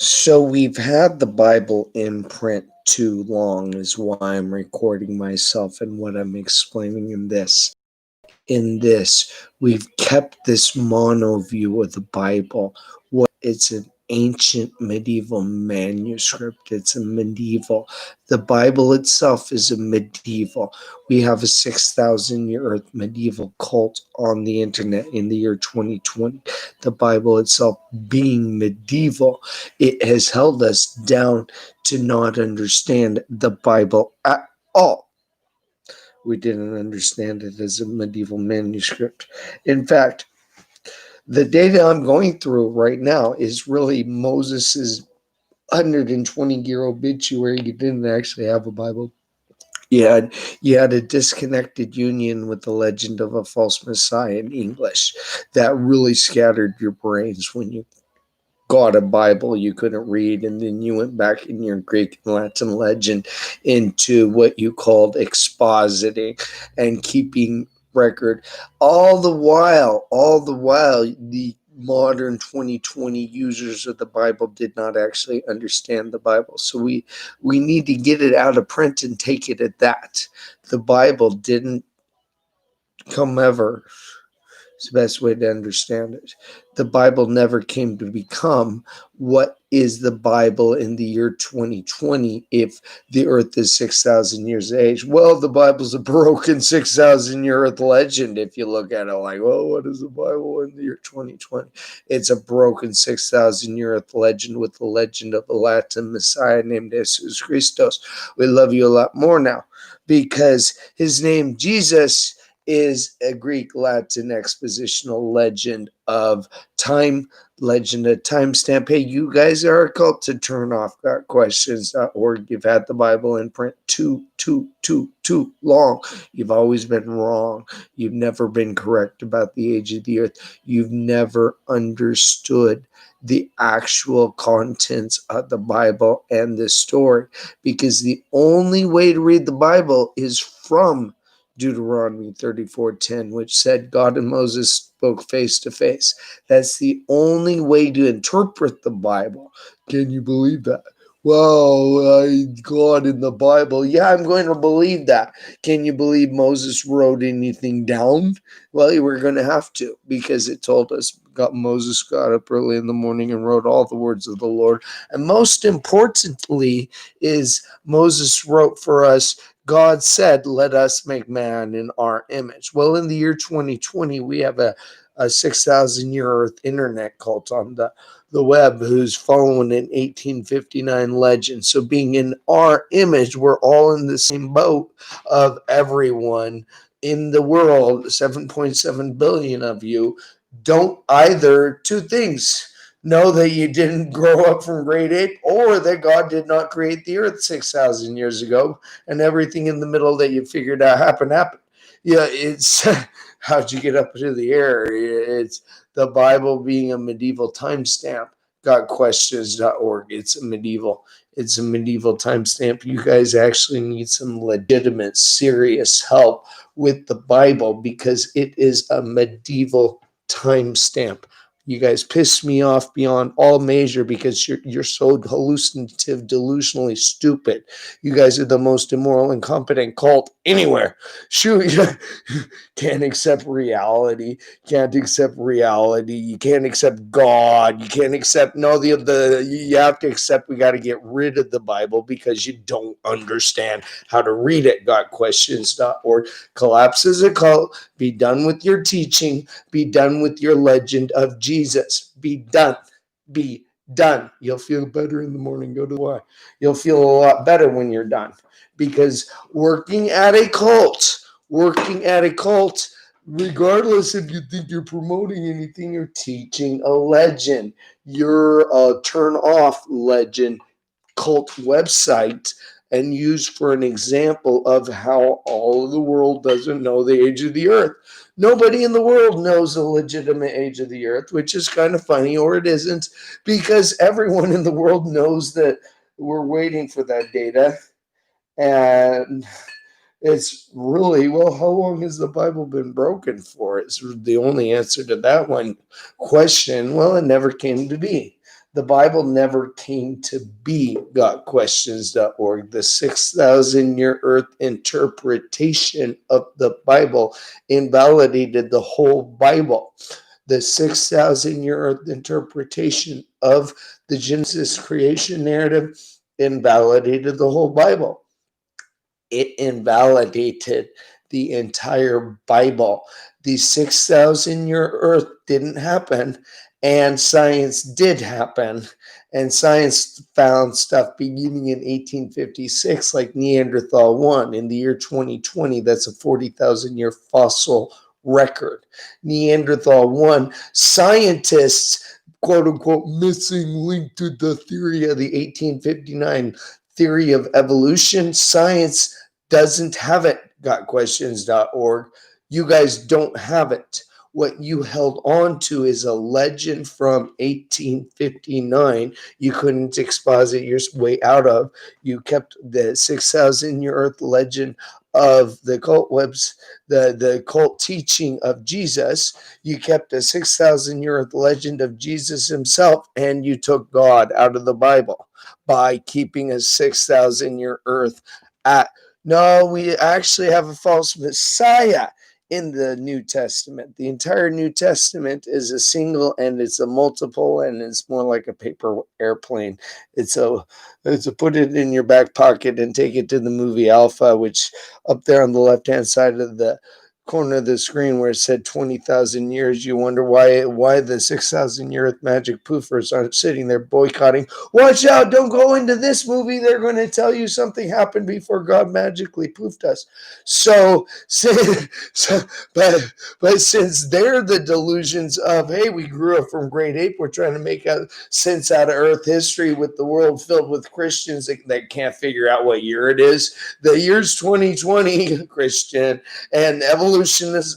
So we've had the Bible in print too long, is why I'm recording myself and what I'm explaining in this. In this, we've kept this mono view of the Bible. What it's an ancient medieval manuscript. It's a medieval. The Bible itself is a medieval. We have a 6,000-year medieval cult on the internet in the year 2020. The Bible itself being medieval, it has held us down to not understand the Bible at all. We didn't understand it as a medieval manuscript. In fact, the data I'm going through right now is really Moses's 120-year obituary. He didn't actually have a Bible. You had a disconnected union with the legend of a false Messiah in English that really scattered your brains when you got a Bible you couldn't read, and then you went back in your Greek and Latin legend into what you called expositing and keeping record. All the while, the modern 2020 users of the Bible did not actually understand the Bible. So we need to get it out of print and take it at that. The Bible didn't come ever. It's the best way to understand it. The Bible never came to become what is the Bible in the year 2020 if the earth is 6,000 years of age. Well, the Bible's a broken 6,000-year earth legend if you look at it like, well, what is the Bible in the year 2020? It's a broken 6,000-year earth legend with the legend of a Latin Messiah named Jesus Christos. We love you a lot more now because his name, Jesus, is a Greek Latin expositional legend of time, legend of timestamp. Hey, you guys are a cult to turn off questions.org. You've had the Bible in print too long. You've always been wrong. You've never been correct about the age of the earth. You've never understood the actual contents of the Bible and the story, because the only way to read the Bible is from Deuteronomy 34:10, which said God and Moses spoke face to face. That's the only way to interpret the Bible. Can you believe that? Well, God in the Bible. Yeah, I'm going to believe that. Can you believe Moses wrote anything down? Well, we're going to have to, because it told us Moses got up early in the morning and wrote all the words of the Lord. And most importantly is Moses wrote for us, God said, let us make man in our image. Well, in the year 2020, we have a 6,000-year earth internet cult on the web who's following an 1859 legend. So being in our image, we're all in the same boat of everyone in the world, 7.7 billion of you, don't either two things. Know that you didn't grow up from grade 8, or that God did not create the earth 6,000 years ago, and everything in the middle that you figured out happened. Yeah, it's how'd you get up into the air? It's the Bible being a medieval timestamp. Gotquestions.org. It's a medieval timestamp. You guys actually need some legitimate, serious help with the Bible because it is a medieval timestamp. You guys piss me off beyond all measure because you're so hallucinative, delusionally stupid. You guys are the most immoral, incompetent cult anywhere. Shoot, can't accept reality. Can't accept reality. You can't accept God. You can't accept you have to accept we got to get rid of the Bible because you don't understand how to read it. Gotquestions.org. Collapse as a cult. Be done with your teaching. Be done with your legend of Jesus. Be done. Be done. You'll feel better in the morning. Go to the Y. You'll feel a lot better when you're done. Because working at a cult, regardless if you think you're promoting anything, you're teaching a legend. You're a turn off legend cult website and used for an example of how all of the world doesn't know the age of the earth. Nobody in the world knows the legitimate age of the earth, which is kind of funny, or it isn't, because everyone in the world knows that we're waiting for that data. And it's really, well, how long has the Bible been broken for? It's the only answer to that one question. Well, it never came to be. The Bible never came to be. GotQuestions.org. The 6,000 year earth interpretation of the Bible invalidated the whole Bible. The 6,000 year earth interpretation of the Genesis creation narrative invalidated the whole Bible. It invalidated the entire Bible. The 6,000 year earth didn't happen, and science did happen. And science found stuff beginning in 1856, like Neanderthal 1 in the year 2020. That's a 40,000 year fossil record. Neanderthal 1, scientists, quote unquote, missing link to the theory of the 1859 theory of evolution. Science doesn't have it. GotQuestions.org. You guys don't have it. What you held on to is a legend from 1859 you couldn't exposit your way out of. You kept the 6,000 year earth legend of the cult webs, the cult teaching of Jesus. You kept a 6,000 year earth legend of Jesus himself, and you took God out of the Bible by keeping a 6,000 year earth at. No, we actually have a false Messiah in the New Testament. The entire New Testament is a single, and it's a multiple, and it's more like a paper airplane. It's a put it in your back pocket and take it to the movie Alpha, which up there on the left-hand side of the corner of the screen where it said 20,000 years, you wonder why the 6,000 year earth magic poofers aren't sitting there boycotting. Watch out, don't go into this movie, they're going to tell you something happened before God magically poofed us. So but since they're the delusions of, hey, we grew up from grade 8, we're trying to make sense out of earth history with the world filled with Christians that can't figure out what year it is. The year's 2020, Christian, and evolutionists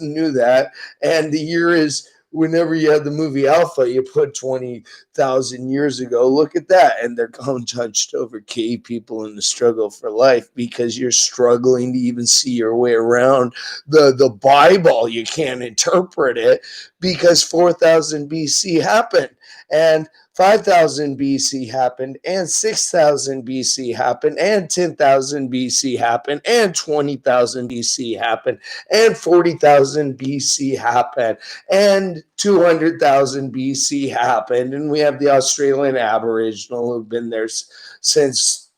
knew that. And the year is whenever you have the movie Alpha, you put 20,000 years ago. Look at that. And they're hunched over cave people in the struggle for life because you're struggling to even see your way around the Bible. You can't interpret it because 4,000 BC happened. And 5,000 BC happened, and 6,000 BC happened, and 10,000 BC happened, and 20,000 BC happened, and 40,000 BC happened, and 200,000 BC happened. And we have the Australian Aboriginal who've been there since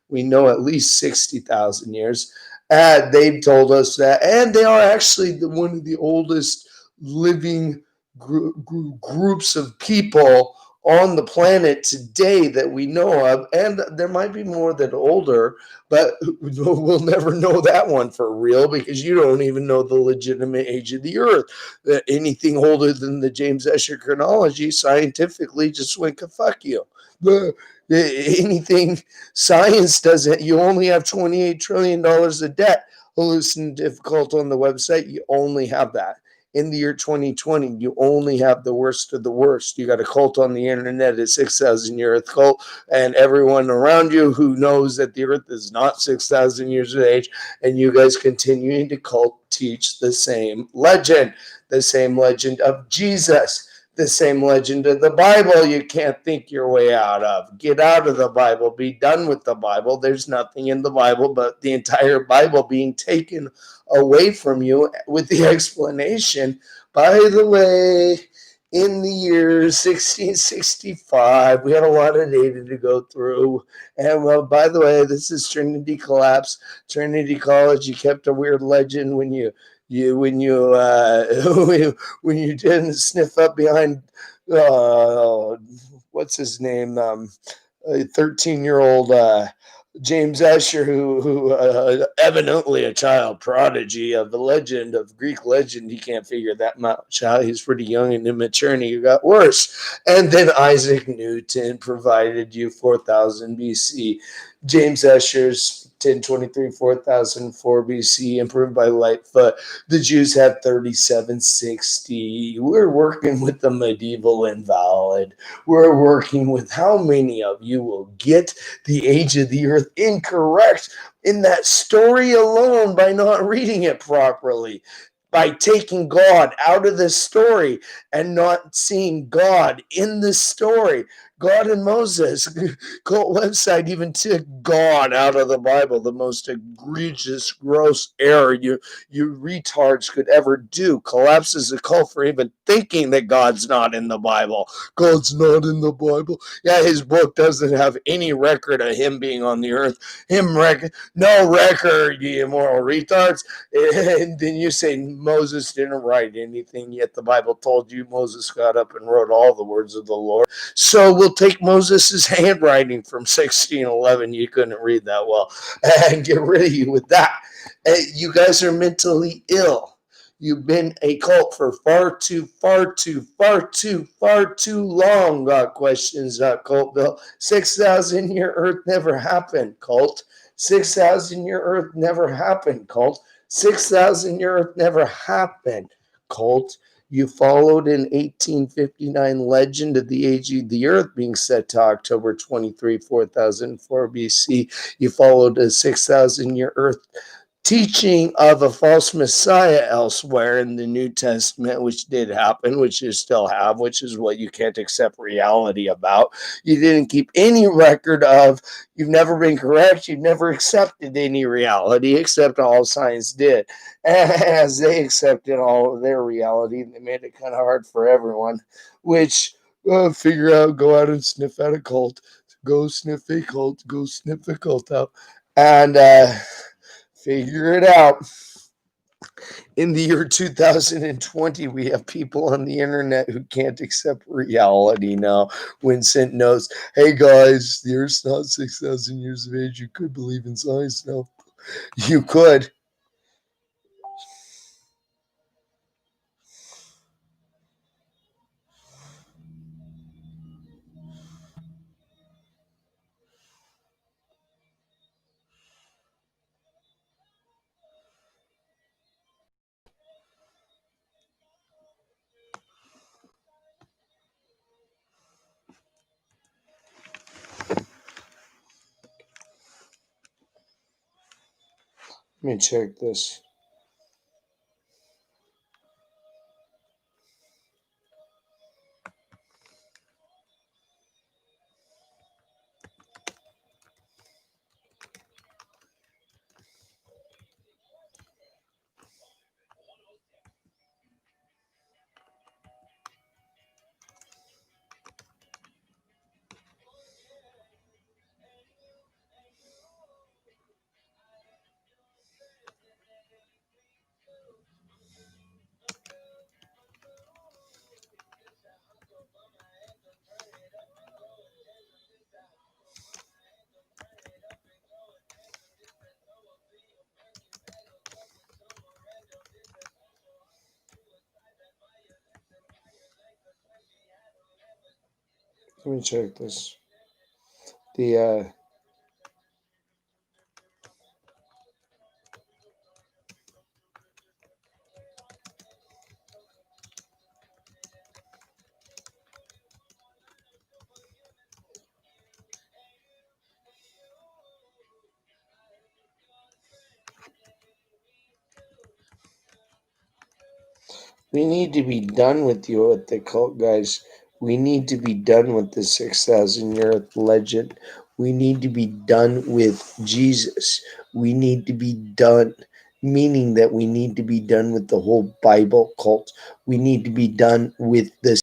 we know at least 60,000 years. They've told us that, and they are actually one of the oldest living groups of people on the planet today that we know of, and there might be more that older, but we'll never know that one for real because you don't even know the legitimate age of the earth. Anything older than the James Ussher chronology scientifically just went fuck you. Anything science doesn't, you only have $28 trillion of debt. Hallucinative cult on the website, you only have that. In the year 2020, you only have the worst of the worst. You got a cult on the internet, a 6,000 year earth cult, and everyone around you who knows that the earth is not 6,000 years of age, and you guys continuing to cult teach the same legend of Jesus, the same legend of the Bible you can't think your way out of. Get out of the Bible. Be done with the Bible. There's nothing in the Bible but the entire Bible being taken away from you with the explanation, by the way, in the year 1665, we had a lot of data to go through. And well, by the way, this is Trinity collapse. Trinity College, you kept a weird legend when you when you didn't sniff up behind what's his name, a 13-year-old James Ussher, who evidently a child prodigy of the legend of Greek legend. He can't figure that much out. He's pretty young and immature, and he got worse. And then Isaac Newton provided you 4000 BC. James Ussher's 1023, 4004 BC, improved by Lightfoot. The Jews had 3760. We're working with the medieval invalid. We're working with how many of you will get the age of the earth incorrect in that story alone by not reading it properly, by taking God out of the story and not seeing God in the story. God and Moses. Cult website even took God out of the Bible, the most egregious, gross error you retards could ever do. Collapses the cult for even thinking that God's not in the Bible. God's not in the Bible. Yeah, his book doesn't have any record of him being on the earth. No record, you immoral retards. And then you say Moses didn't write anything, yet the Bible told you Moses got up and wrote all the words of the Lord. So we'll take Moses' handwriting from 1611. You couldn't read that well, and get rid of you with that. You guys are mentally ill. You've been a cult for far too long. Got questions, Cultville. 6,000 year Earth never happened, cult. 6,000 year Earth never happened, cult. 6,000 year Earth never happened, cult. You followed an 1859 legend of the age of the Earth being set to October 23, 4004 BC. You followed a 6,000 year Earth teaching of a false Messiah elsewhere in the New Testament, which did happen, which you still have, which is what you can't accept reality about. You didn't keep any record of, you've never been correct, you've never accepted any reality, except all science did. As they accepted all of their reality, they made it kind of hard for everyone, which figure out, go out and sniff out a cult, go sniff a cult, go sniff a cult out. And figure it out. In the year 2020, we have people on the internet who can't accept reality now. Vincent knows, hey guys, the Earth's not 6,000 years of age. You could believe in science now. You could. Let me check this. Let me check this. The We need to be done with you at the cult, guys. We need to be done with the 6,000 year legend. We need to be done with Jesus. We need to be done, meaning that we need to be done with the whole Bible cult. We need to be done with this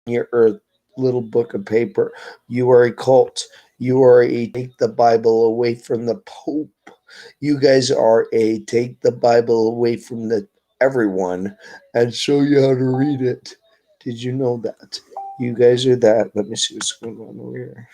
your earth little book of paper. You are a cult. You are a take the Bible away from the Pope. You guys are a take the Bible away from the everyone and show you how to read it. Did you know that? You guys are that. Let me see what's going on over here.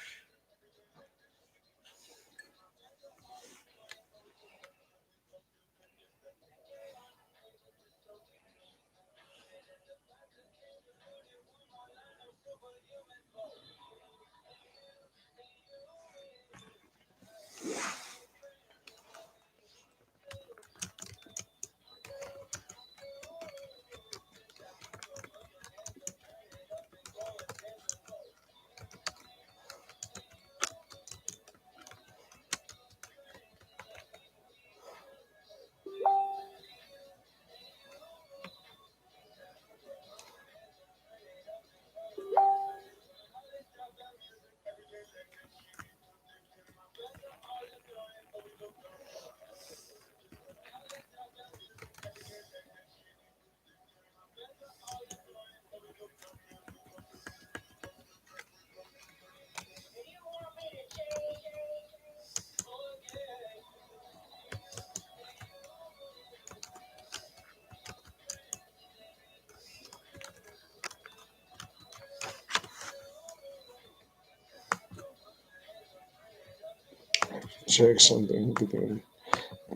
check something.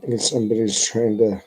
If somebody's trying to.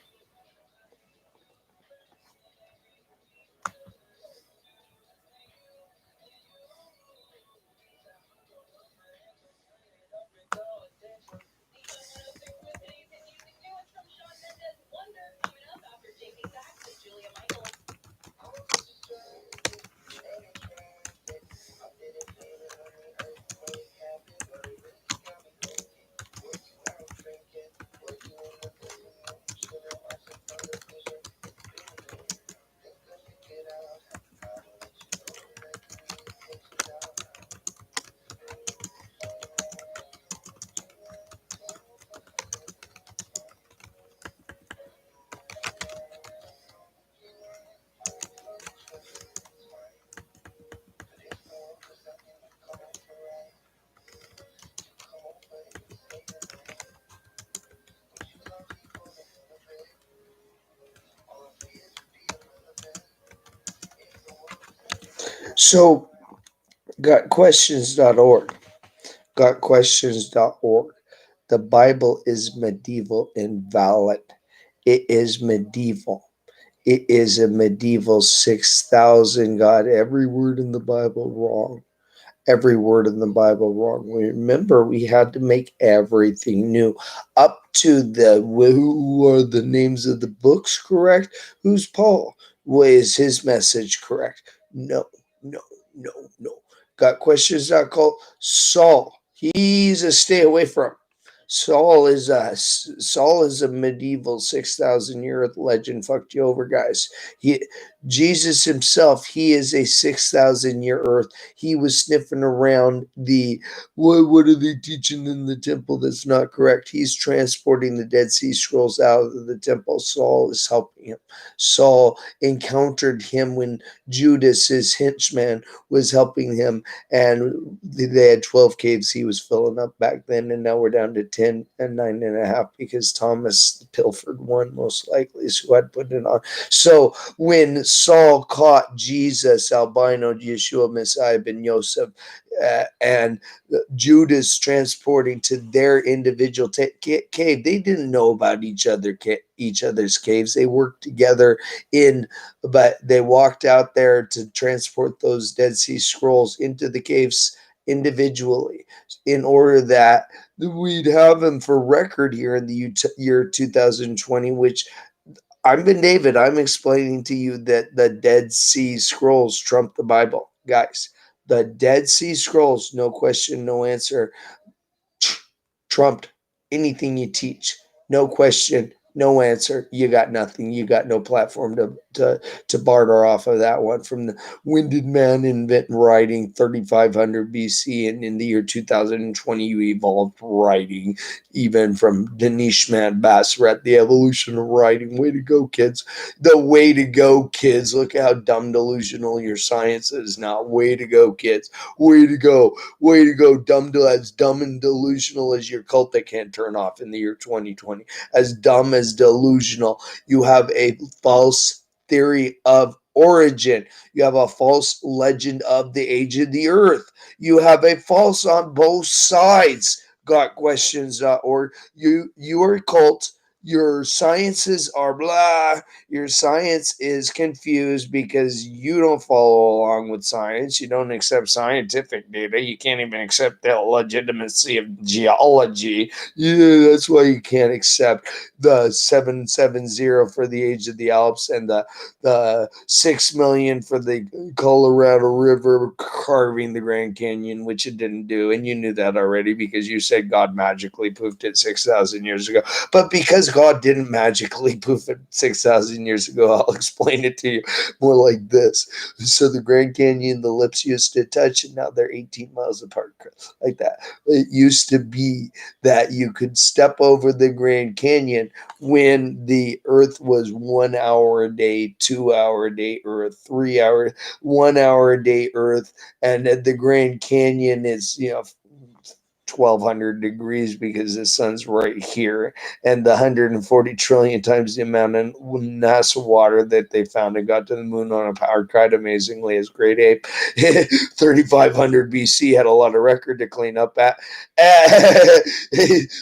So, gotquestions.org. Gotquestions.org. The Bible is medieval and valid. It is medieval. It is a medieval 6,000. Got every word in the Bible wrong. Every word in the Bible wrong. Remember, we had to make everything new. Up to the who are the names of the books correct? Who's Paul? Is his message correct? No, no, no, no. Got questions? Not called Saul. He's a stay away from. Saul is a medieval 6,000 year legend. Fucked you over, guys. He Jesus himself. He is a 6,000 year earth. He was sniffing around the what are they teaching in the temple that's not correct. He's transporting the Dead Sea Scrolls out of the temple. Saul is helping him. Saul encountered him when Judas, his henchman, was helping him, and they had 12 caves he was filling up back then, and now we're down to 10 and 9.5 because Thomas pilfered one, most likely, so I'd put it on. So when Saul caught Jesus, albino Yeshua Messiah ben Yosef, and Judas transporting to their individual cave, they didn't know about each other's caves. They worked together but they walked out there to transport those Dead Sea Scrolls into the caves individually in order that we'd have them for record here in the year 2020, which I'm Ben David. I'm explaining to you that the Dead Sea Scrolls trump the Bible. Guys, the Dead Sea Scrolls, no question, no answer, trumped anything you teach. No question, no answer. You got nothing. You got no platform to barter off of that one. From the when did man invent writing? 3,500 BC, and in the year 2020, you evolved writing. Even from Dinesh Bassrat, the evolution of writing. Way to go, kids! The way to go, kids! Look how dumb delusional your science is now. Way to go, kids! Way to go! Way to go, as dumb and delusional as your cult that can't turn off in the year 2020. As dumb as delusional. You have a false theory of origin. You have a false legend of the age of the earth. You have a false on both sides. Gotquestions.org. You are a cult. Your sciences are blah. Your science is confused because you don't follow along with science. You don't accept scientific data. You can't even accept the legitimacy of geology. Yeah, that's why you can't accept the 770 for the age of the Alps and the 6 million for the Colorado River carving the Grand Canyon, which it didn't do. And you knew that already because you said God magically poofed it 6,000 years ago. But because God didn't magically poof it 6,000 years ago, I'll explain it to you more like this. So the Grand Canyon, the lips used to touch, and now they're 18 miles apart, like that. It used to be that you could step over the Grand Canyon when the Earth was 1 hour a day, 2 hour a day Earth, 3 hour, 1 hour a day Earth, and the Grand Canyon is 1200 degrees because the sun's right here, and the 140 trillion times the amount of NASA water that they found and got to the moon on a powered kite, amazingly, is great ape. 3500 BC had a lot of record to clean up at.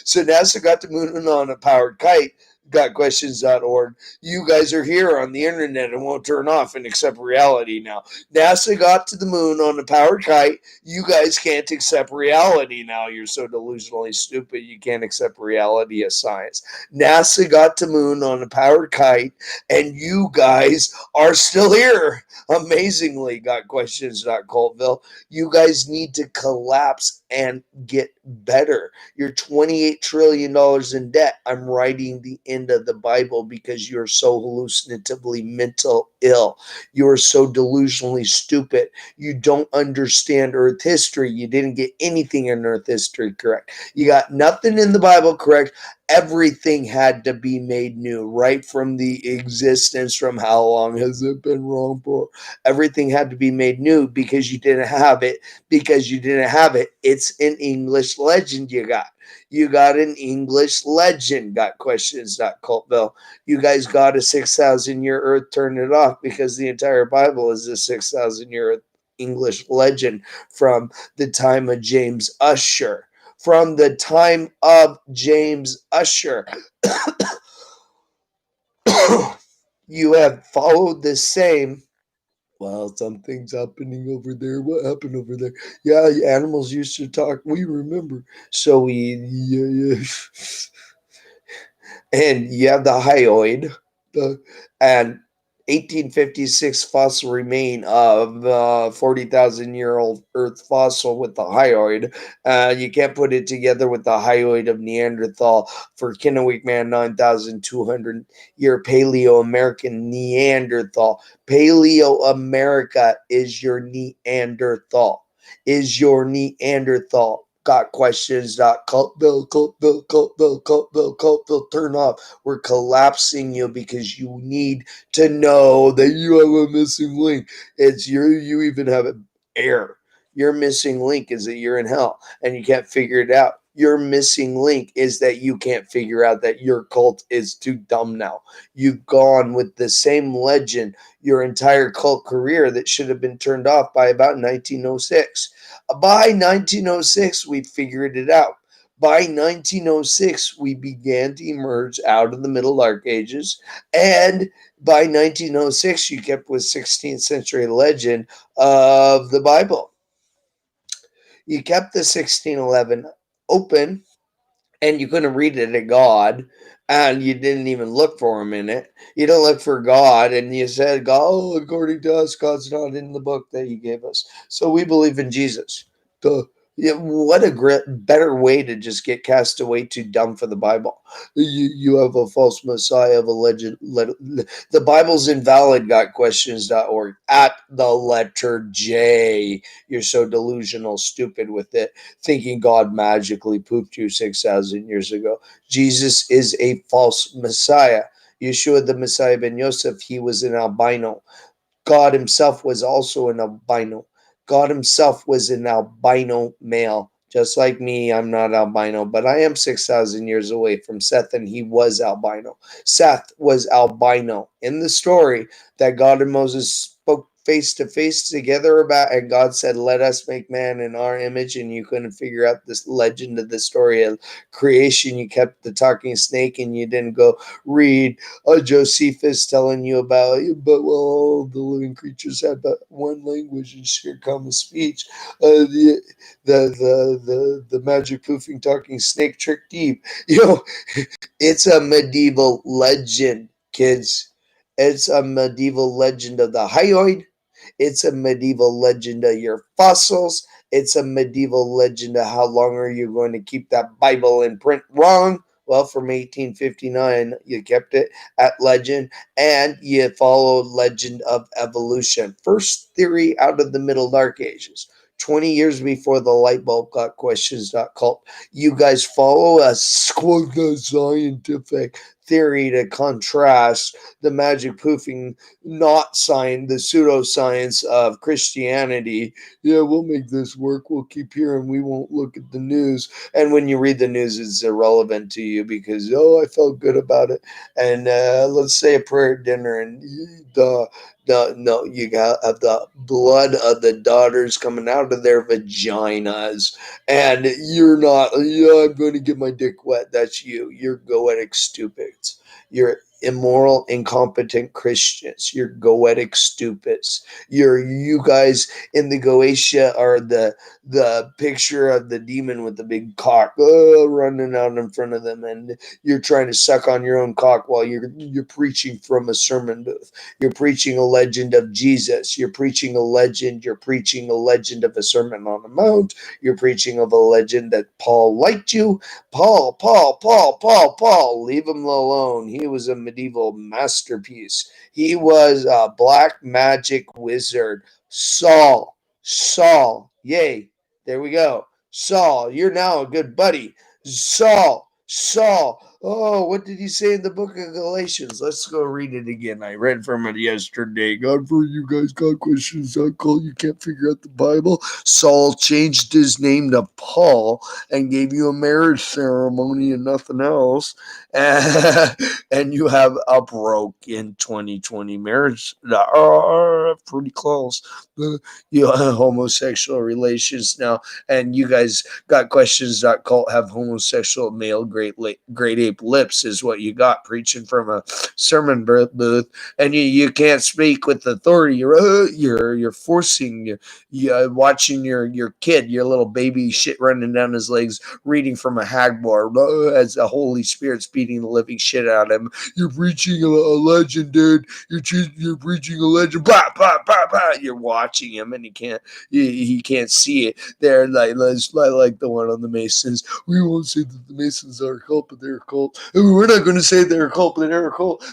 So NASA got to the moon on a powered kite. Gotquestions.org. You guys are here on the internet and won't turn off and accept reality now. NASA got to the moon on a powered kite. You guys can't accept reality now. You're so delusionally stupid. You can't accept reality as science. NASA got to the moon on a powered kite, and you guys are still here. Amazingly, Gotquestions.cultville. You guys need to collapse and get better. You're $28 trillion in debt. I'm writing the end of the Bible because you're so hallucinatively mental ill. You're so delusionally stupid. You don't understand Earth history. You didn't get anything in Earth history correct. You got nothing in the Bible correct. Everything had to be made new, right from the existence, from how long has it been wrong for? Everything had to be made new because you didn't have it. Because you didn't have it. It's an English legend you got. You got an English legend. Gotquestions.cultville. You guys got a 6,000 year earth, turn it off because the entire Bible is a 6,000 year earth English legend from the time of James Ussher. From the time of James Ussher. You have followed the same. Wow, something's happening over there. What happened over there? Yeah, animals used to talk. We remember. So yeah. And you have the hyoid, and 1856 fossil remain of 40,000-year-old Earth fossil with the hyoid. You can't put it together with the hyoid of Neanderthal for Kennewick Man 9,200 year Paleo American Neanderthal. Paleo America is your Neanderthal. Is your Neanderthal. Gotquestions.cultville, cultville, turn off. We're collapsing you because you need to know that you have a missing link. It's you even have an error. Your missing link is that you're in hell and you can't figure it out. Your missing link is that you can't figure out that your cult is too dumb now. You've gone with the same legend your entire cult career that should have been turned off by about 1906. By 1906, we figured it out. By 1906, we began to emerge out of the Middle Dark Ages. And by 1906, you kept with 16th century legend of the Bible. You kept the 1611 open, and you couldn't read it at God, and you didn't even look for him in it. You don't look for God, and you said, God, oh, according to us, God's not in the book that he gave us. So we believe in Jesus. Duh. Yeah, what a better way to just get cast away too dumb for the Bible. You have a false Messiah of a legend. The Bible's invalid, gotquestions.org. At the letter J. You're so delusional, stupid with it, thinking God magically pooped you 6,000 years ago. Jesus is a false Messiah. Yeshua the Messiah ben Yosef, he was an albino. God himself was also an albino. God himself was an albino male. Just like me, I'm not albino, but I am 6,000 years away from Seth, and he was albino. Seth was albino. In the story that God and Moses spoke face to face together about, and God said, let us make man in our image, and you couldn't figure out this legend of the story of creation. You kept the talking snake, and you didn't go read Josephus telling you about it, but well, all the living creatures had but one language and share common speech. The magic poofing talking snake tricked Eve. It's a medieval legend, kids. It's a medieval legend of the hyoid. It's a medieval legend of your fossils. It's a medieval legend of how long are you going to keep that Bible in print wrong. Well, from 1859, you kept it at legend, and you followed legend of evolution. First theory out of the Middle Dark Ages. 20 years before the light bulb got questions.cult. You guys follow a scientific theory to contrast the magic poofing not sign, the pseudoscience of Christianity. Yeah, we'll make this work. We'll keep here and we won't look at the news. And when you read the news, it's irrelevant to you because, oh, I felt good about it. And let's say a prayer at dinner and no, you got the blood of the daughters coming out of their vaginas, and you're not. Yeah, I'm going to get my dick wet. That's you. You're goetic stupids. You're immoral, incompetent Christians. You're goetic stupids. You guys in the Goetia are the picture of the demon with the big cock running out in front of them, and you're trying to suck on your own cock while you're preaching from a sermon booth. You're preaching a legend of Jesus. You're preaching a legend. You're preaching a legend of a Sermon on the Mount. You're preaching of a legend that Paul liked you. Paul. Leave him alone. He was a medieval masterpiece. He was a black magic wizard. Saul. Yay. There we go. Saul, you're now a good buddy. Saul. Oh, what did he say in the book of Galatians? Let's go read it again. I read from it yesterday. God, for you guys got questions on call. You can't figure out the Bible. Saul changed his name to Paul and gave you a marriage ceremony and nothing else. And you have a broken 2020 marriage. Pretty close. You have homosexual relations now, and you guys got questions that have homosexual male great ape lips is what you got preaching from a sermon booth, and you can't speak with authority. You're forcing you watching your kid, your little baby shit running down his legs, reading from a hagbar as the Holy Spirit's beating the living shit out of him. You're preaching a legend, dude. You're preaching a legend. Bah, bah, bah, bah. You're watching him, and he can't see it. They're like the one on the Masons. We won't say that the Masons are a cult, but they're a cult. And we're not going to say they're a cult, but they're a cult.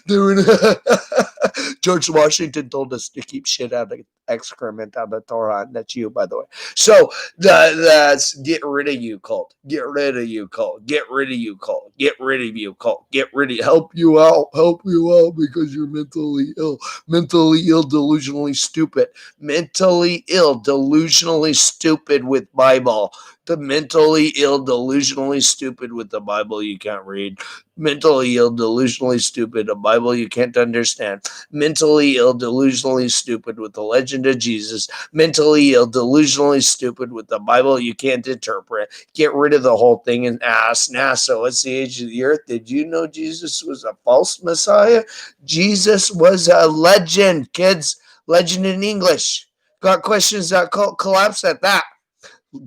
George Washington told us to keep shit out of excrement out of Torah. That's you, by the way. So that's get rid of you, cult. Get rid of you, cult. Get rid of you, cult. Get rid of you, cult. Get rid of help you out because you're mentally ill, delusionally stupid, mentally ill, delusionally stupid with Bible. The mentally ill, delusionally stupid with the Bible you can't read. Mentally ill, delusionally stupid, a Bible you can't understand. Mentally ill, delusionally stupid with the legend of Jesus. Mentally ill, delusionally stupid with the Bible you can't interpret. Get rid of the whole thing and ask NASA, what's the age of the earth? Did you know Jesus was a false Messiah? Jesus was a legend, kids. Legend in English. Got questions that collapse at that.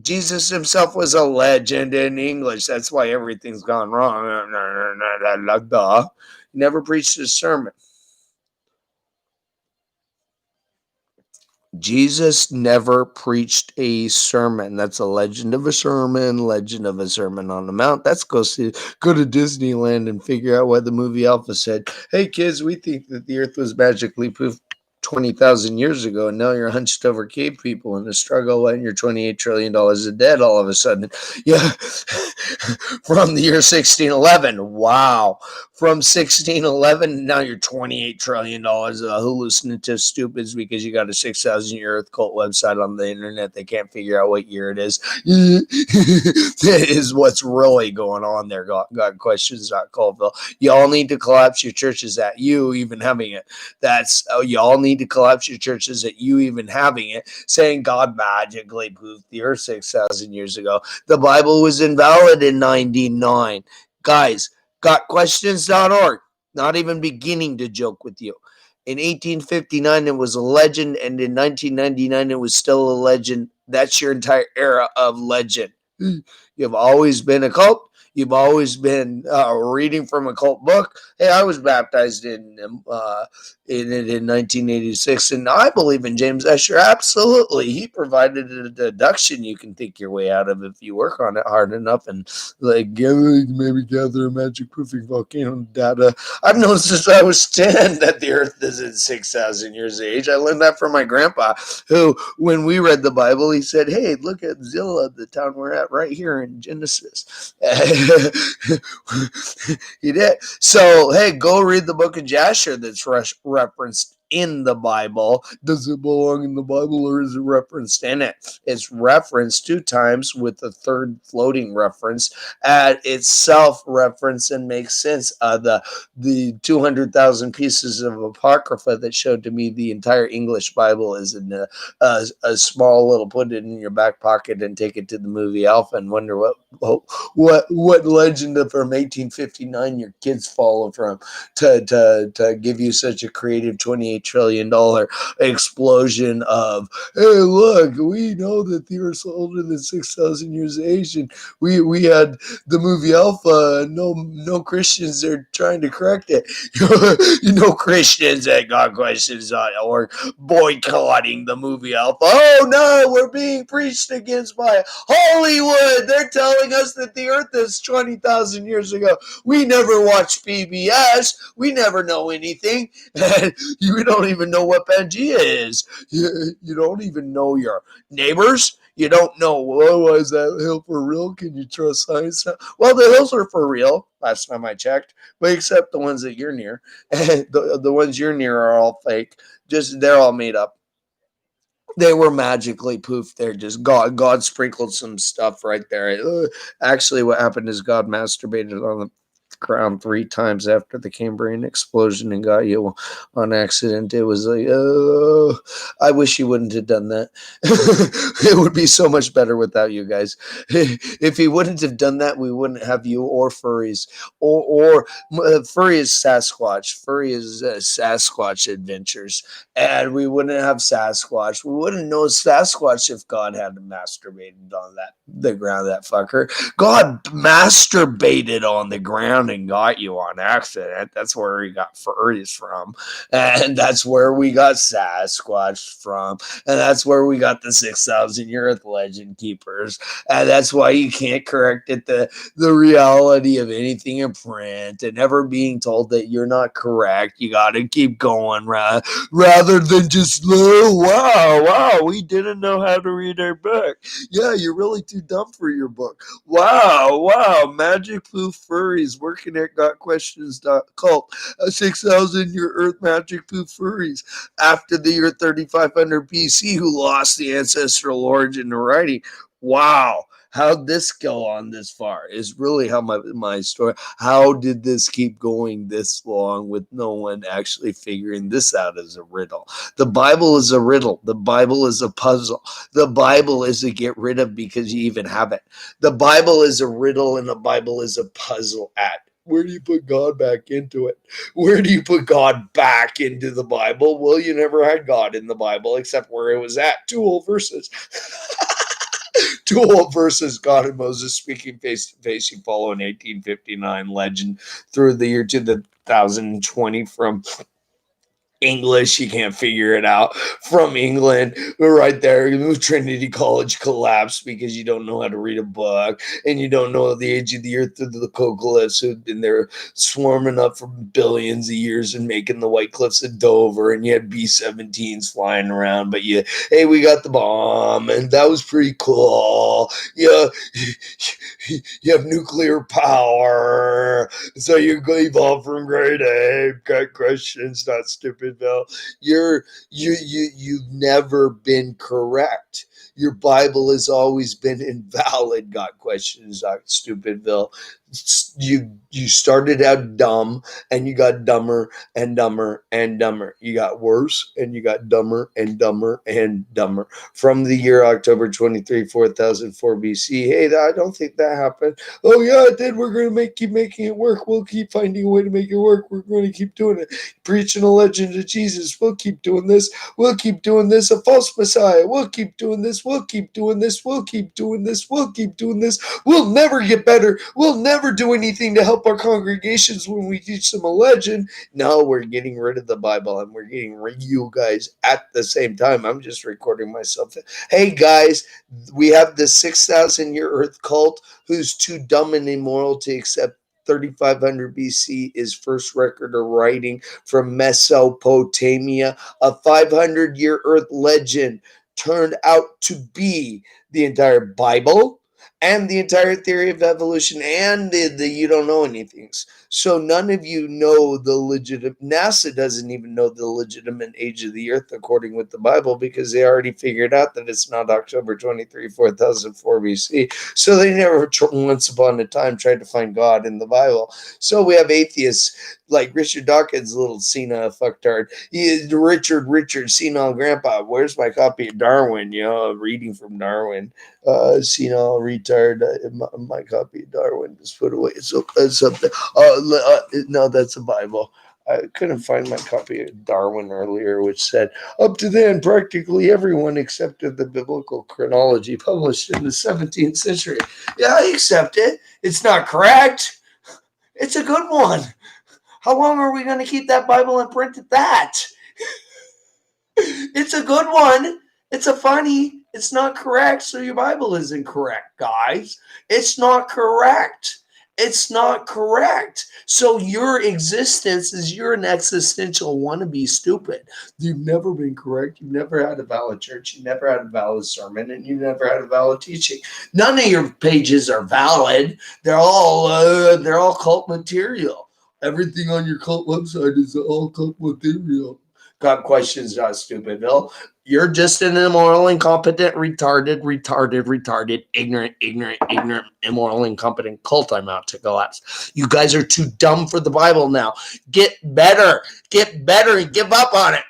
Jesus himself was a legend in English. That's why everything's gone wrong. He never preached a sermon. Jesus never preached a sermon. That's a legend of a sermon, legend of a Sermon on the Mount. That's go to Disneyland and figure out why the movie Alpha said, hey kids, we think that the earth was magically poofed 20,000 years ago, and now you're hunched over cave people in a struggle and you're $28 trillion in debt all of a sudden. Yeah. From the year 1611. Wow. From 1611, now you're $28 trillion hallucinative stupids because you got a 6,000 year earth cult website on the internet. They can't figure out what year it is. That is what's really going on there. Got questions.colville. Y'all need to collapse your churches at you even having it. Y'all need to collapse your churches at you even having it, saying God magically poofed the earth 6,000 years ago. The Bible was invalid in 99. Guys, gotquestions.org. Not even beginning to joke with you. In 1859, it was a legend, and in 1999, it was still a legend. That's your entire era of legend. You've always been a cult. You've always been reading from a cult book. Hey, I was baptized in in 1986. And I believe in James Ussher. Absolutely. He provided a deduction you can think your way out of if you work on it hard enough and maybe gather a magic proofing volcano data. I've known since I was 10 that the earth isn't 6,000 years of age. I learned that from my grandpa, who, when we read the Bible, he said, hey, look at Zillah, the town we're at right here in Genesis. He did. So, hey, go read the book of Jasher that's referenced in the Bible. Does it belong in the Bible or is it referenced in it? It's referenced 2 times with a third floating reference at itself reference and makes sense. The 200,000 pieces of Apocrypha that showed to me the entire English Bible is in a small little, put it in your back pocket and take it to the movie Alpha and wonder what legend from 1859 your kids follow from to give you such a creative $28 trillion explosion of, hey, look, we know that the Earth's older than 6,000 years of age, and we had the movie Alpha, and no Christians are trying to correct it. Christians that got questions on or boycotting the movie Alpha. Oh no, we're being preached against by Hollywood. They're telling us that the Earth is 20,000 years ago. We never watch PBS. We never know anything. You don't even know what Pangea is. You don't even know your neighbors. You don't know, well, is that hill for real? Can you trust science? Well, the hills are for real, last time I checked, but except the ones that you're near. The ones you're near are all fake. They're all made up. They were magically poofed. They're just God sprinkled some stuff right there. Actually, what happened is God masturbated on the ground 3 times after the Cambrian explosion and got you on accident. It was like, oh, I wish he wouldn't have done that. It would be so much better without you guys. If he wouldn't have done that, we wouldn't have you or furries. Or furry is Sasquatch. Furry is Sasquatch adventures. And we wouldn't have Sasquatch. We wouldn't know Sasquatch if God hadn't masturbated on the ground, that fucker. God masturbated on the ground and got you on accident. That's where he got furries from. And that's where we got Sasquatch from. And that's where we got the 6,000 year Earth legend keepers. And that's why you can't correct it, the reality of anything in print and never being told that you're not correct. You got to keep going, right? Rather than just, oh, wow, we didn't know how to read our book. Yeah, you're really too dumb for your book. Wow, magic poof furries working at gotquestions.cult. 6,000 year Earth magic poof furries after the year 3500 BC who lost the ancestral origin to writing. Wow. How'd this go on this far is really how my story. How did this keep going this long with no one actually figuring this out as a riddle? The Bible is a riddle. The Bible is a puzzle. The Bible is a get rid of because you even have it. The Bible is a riddle and the Bible is a puzzle at. Where do you put God back into it? Where do you put God back into the Bible? Well, you never had God in the Bible except where it was at. 2 old verses. 2 old verses, God and Moses speaking face to face. You follow an 1859 legend through the year 2020 from English, you can't figure it out. From England, right there, Trinity College collapsed because you don't know how to read a book and you don't know the age of the earth through the coccoliths, and they're swarming up for billions of years and making the White Cliffs of Dover, and you had B-17s flying around, but hey, we got the bomb, and that was pretty cool. Yeah, you have nuclear power, so you evolved from grade A. Got questions, not stupid. You've never been correct. Your Bible has always been invalid. Got questions, Stupidville. You started out dumb and you got dumber and dumber and dumber. You got worse and you got dumber and dumber and dumber. From the year October 23, 4004 BC. Hey, I don't think that happened. Oh yeah, it did. We're going to keep making it work. We'll keep finding a way to make it work. We're going to keep doing it. Preaching a legend of Jesus. We'll keep doing this. We'll keep doing this. A false Messiah. We'll keep doing this. We'll keep doing this. We'll keep doing this. We'll keep doing this. We'll never get better. We'll never never do anything to help our congregations when we teach them a legend. No, we're getting rid of the Bible, and we're getting rid of you guys at the same time. I'm just recording myself. Hey guys, we have the 6,000 year Earth cult who's too dumb and immoral to accept 3500 BC is first record of writing from Mesopotamia. A 500-year Earth legend turned out to be the entire Bible and the entire theory of evolution and the you don't know anythings. So none of you know the legitimate, NASA doesn't even know the legitimate age of the Earth according with the Bible, because they already figured out that it's not October 23, 4004 BC. So they never once upon a time tried to find God in the Bible. So we have atheists like Richard Dawkins, little senile fucktard. He is Richard, senile grandpa. Where's my copy of Darwin? You know, reading from Darwin. Senile retard. My copy of Darwin is put away. So it's up there. No, that's a Bible. I couldn't find my copy of Darwin earlier, which said, up to then, practically everyone accepted the biblical chronology published in the 17th century. Yeah, I accept it. It's not correct. It's a good one. How long are we going to keep that Bible in print at that? It's a good one. It's a funny. It's not correct, so your Bible isn't correct, guys. It's not correct. It's not correct. So your existence is you're an existential wannabe stupid. You've never been correct. You've never had a valid church. You never had a valid sermon, and you never had a valid teaching. None of your pages are valid. They're all cult material. Everything on your cult website is all cult material. Got questions, not stupid, Bill. You're just an immoral, incompetent, retarded, ignorant, immoral, incompetent cult I'm out to collapse. You guys are too dumb for the Bible now. Get better and give up on it.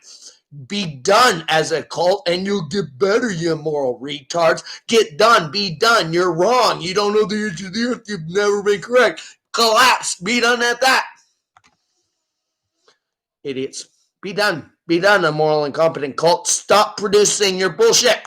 Be done as a cult and you'll get better, you immoral retards. Get done, be done. You're wrong. You don't know the age of the earth. You've never been correct. Collapse. Be done at that. Idiots. Be done. Be done, immoral, incompetent cult. Stop producing your bullshit.